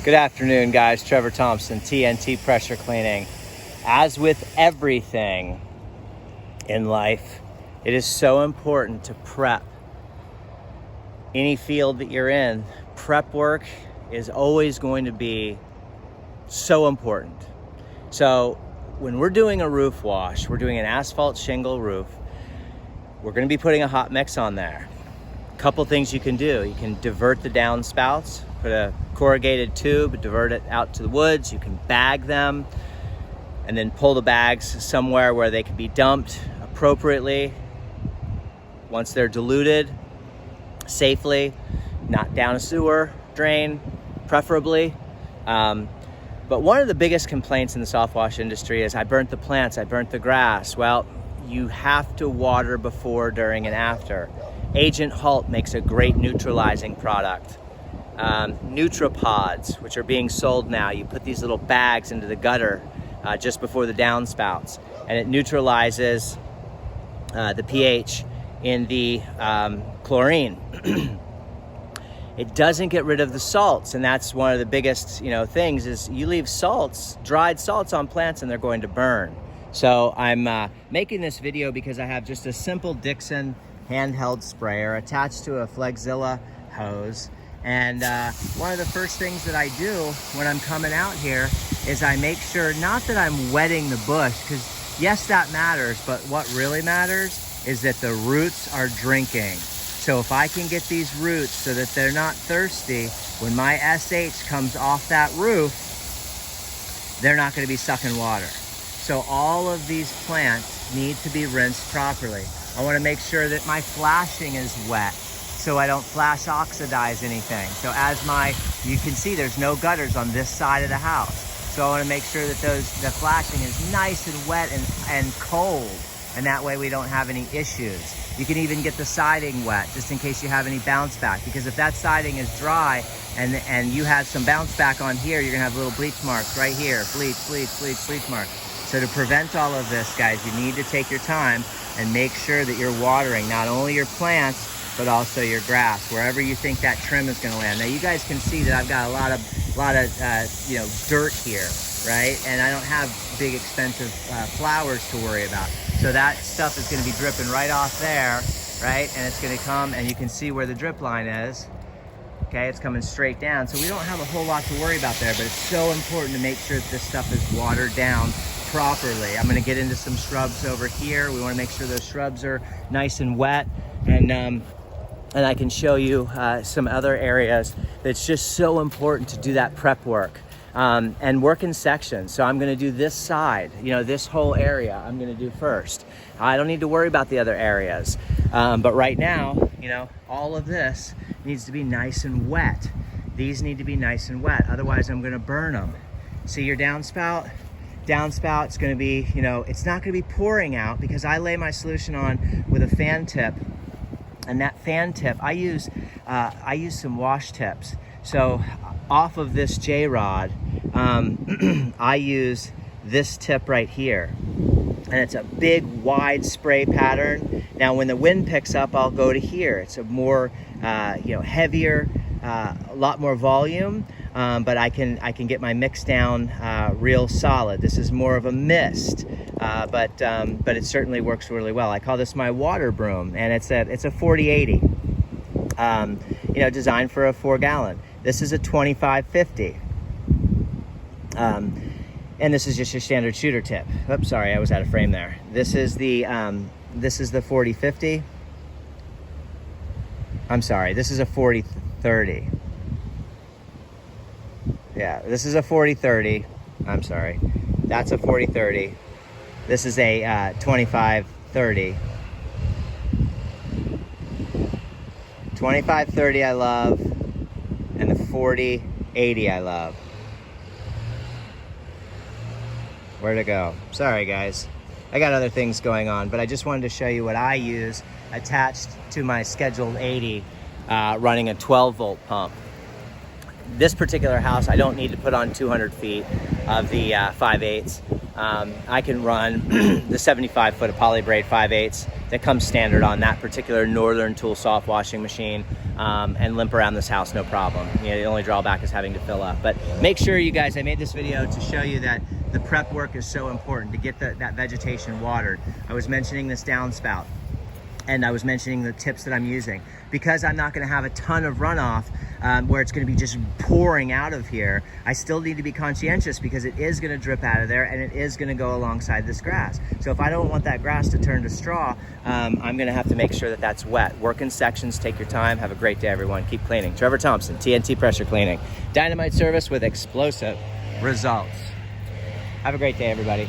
Good afternoon, guys. Trevor Thompson, TNT Pressure Cleaning. As with everything in life, it is so important to prep. Any field that you're in, prep work is always going to be so important. So when we're doing a roof wash, we're doing an asphalt shingle roof, we're going to be putting a hot mix on there. A couple things you can do. You can divert the downspouts, put a corrugated tube, divert it out to the woods. You can bag them and then pull the bags somewhere where they can be dumped appropriately once they're diluted safely, not down a sewer drain, preferably. But one of the biggest complaints in the soft wash industry is I burnt the plants, I burnt the grass. Well, you have to water before, during, and after. Agent Halt makes a great neutralizing product. Nutripods, which are being sold now, you put these little bags into the gutter just before the downspouts, and it neutralizes the pH in the chlorine. It doesn't get rid of the salts, and that's one of the biggest things is you leave salts, dried salts on plants, and they're going to burn. So I'm making this video because I have just a simple Dixon handheld sprayer attached to a Flexzilla hose. And one of the first things that I do when I'm coming out here is I make sure, not that I'm wetting the bush, because yes, that matters, but what really matters is that the roots are drinking. So if I can get these roots so that they're not thirsty, when my SH comes off that roof, they're not going to be sucking water. So all of these plants need to be rinsed properly. I want to make sure that my flashing is wet, so I don't flash oxidize anything. So you can see there's no gutters on this side of the house. So I want to make sure that the flashing is nice and wet and cold, and that way we don't have any issues. You can even get the siding wet just in case you have any bounce back, because if that siding is dry and you have some bounce back on here, you're gonna have little bleach marks right here. Bleach marks. So to prevent all of this, guys, you need to take your time and make sure that you're watering not only your plants, but also your grass, wherever you think that trim is going to land. Now you guys can see that I've got a lot of dirt here, right? And I don't have big expensive flowers to worry about. So that stuff is going to be dripping right off there, right? And it's going to come, and you can see where the drip line is. Okay, it's coming straight down. So we don't have a whole lot to worry about there, but it's so important to make sure that this stuff is watered down properly. I'm going to get into some shrubs over here. We want to make sure those shrubs are nice and wet, and I can show you some other areas that's just so important to do that prep work and work in sections. So I'm going to do this side, this whole area I'm going to do first. I don't need to worry about the other areas, but right now, all of this needs to be nice and wet. These need to be nice and wet, otherwise I'm going to burn them. See your downspouts going to be, it's not going to be pouring out, because I lay my solution on with a fan tip, and that fan tip, I use some wash tips. So off of this J-rod, I use this tip right here, and it's a big wide spray pattern. Now when the wind picks up, I'll go to here. It's a more heavier, a lot more volume. But I can get my mix down real solid. This is more of a mist, but it certainly works really well. I call this my water broom, and it's a 4080, designed for a 4-gallon. This is a 2550, and this is just your standard shooter tip. Oops, sorry, I was out of frame there. This is the 4050. I'm sorry, this is a 4030. Yeah, this is a 4030. I'm sorry. That's a 4030. This is a 2530. 2530 I love, and the 4080 I love. Where'd it go? Sorry, guys. I got other things going on, but I just wanted to show you what I use attached to my scheduled 80, running a 12-volt pump. This particular house, I don't need to put on 200 feet of the 5/8. I can run the 75-foot of polybraid 5/8 that comes standard on that particular Northern Tool soft washing machine. and limp around this house, no problem. You know, the only drawback is having to fill up. But make sure you guys, I made this video to show you that the prep work is so important to get that vegetation watered. I was mentioning this downspout, and I was mentioning the tips that I'm using. Because I'm not gonna have a ton of runoff where it's gonna be just pouring out of here, I still need to be conscientious because it is gonna drip out of there and it is gonna go alongside this grass. So if I don't want that grass to turn to straw, I'm gonna have to make sure that that's wet. Work in sections, take your time. Have a great day, everyone. Keep cleaning. Trevor Thompson, TNT Pressure Cleaning. Dynamite service with explosive results. Have a great day, everybody.